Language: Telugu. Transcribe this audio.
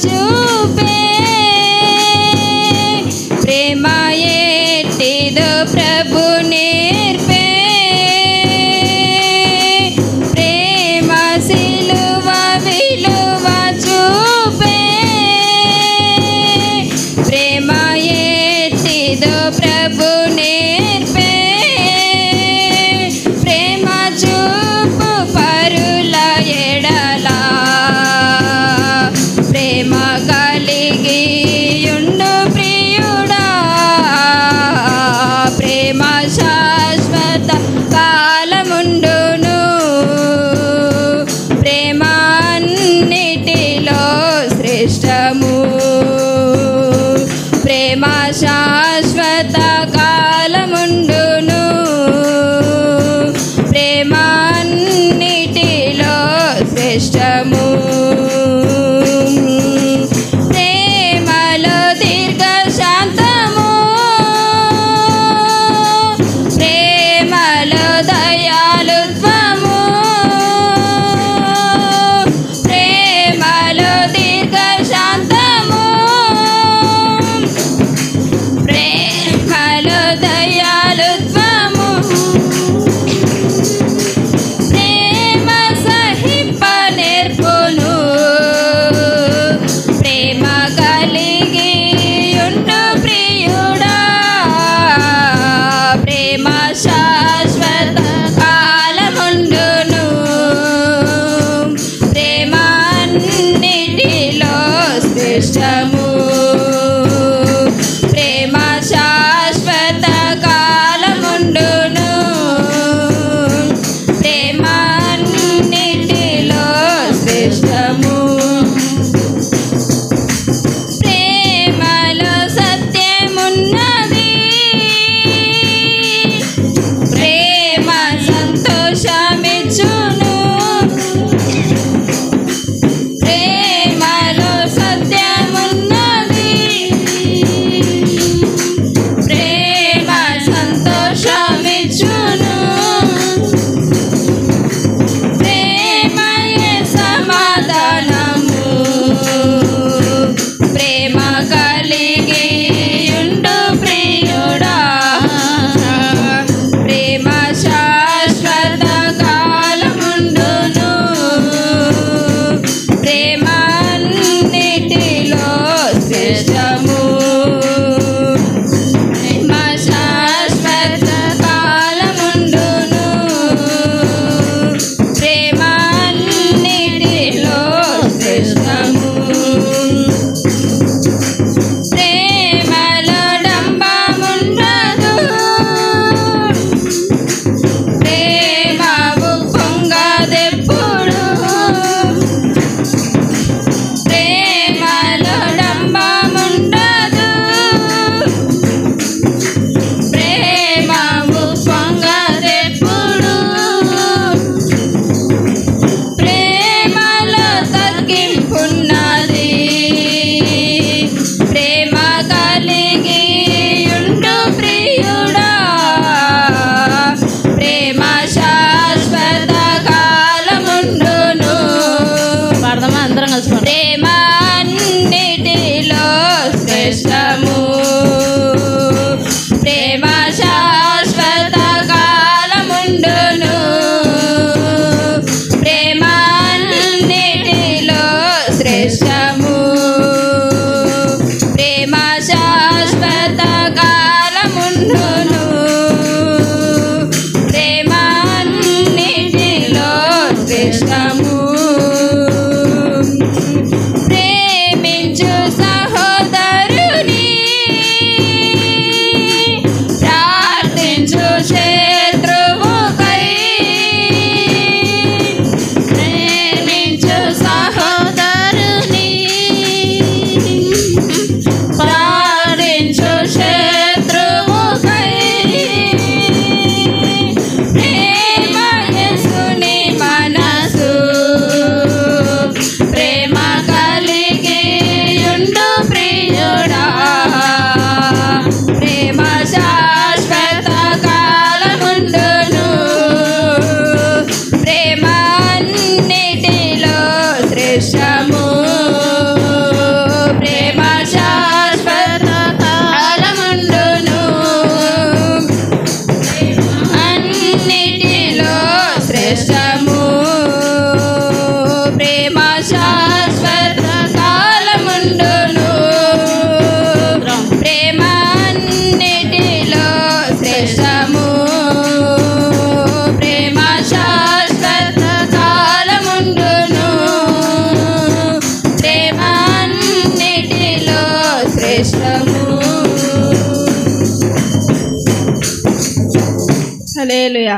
చూపే ప్రేమ ఎట్టిదో ప్రభు నేర్పే ప్రేమ సిలువ విలువ చూపే ప్రేమ ఎట్టిదో ప్రభు నేర్పే ప్రేమ చూపు పరుల ఎడలా ప్రేమ కలిగి యుండు ప్రియుడా ప్రేమ శాశ్వత కాలముండును ప్రేమ అన్నిటిలో శ్రేష్టము ప్రేమ శాశ్వత కాలముండును ప్రేమ అన్నిటిలో శ్రేష్టము ప్రేమలో దీర్ఘ శాంతము ప్రేమలో దయాళుత్వము ప్రేమలో దీర్ఘ శాంతము ప్రేమలో దయాళుత్వము ప్రేమ సహింప నేర్పును ప్రేమ కలిగి యుండు ప్రియుడా ప్రేమ శాశ్వత కాలముండును ప్రేమ అన్నిటిలో శ్రేష్టము ప్రేమ శాశ్వత కాలముండును ప్రేమ అన్నిటిలో శ్రేష్టము ప్రేమలో సత్యమున్నది ప్రేమ సంతోషమిచ్చును ప్రేమలో సత్యమున్నది హల్లెలూయా.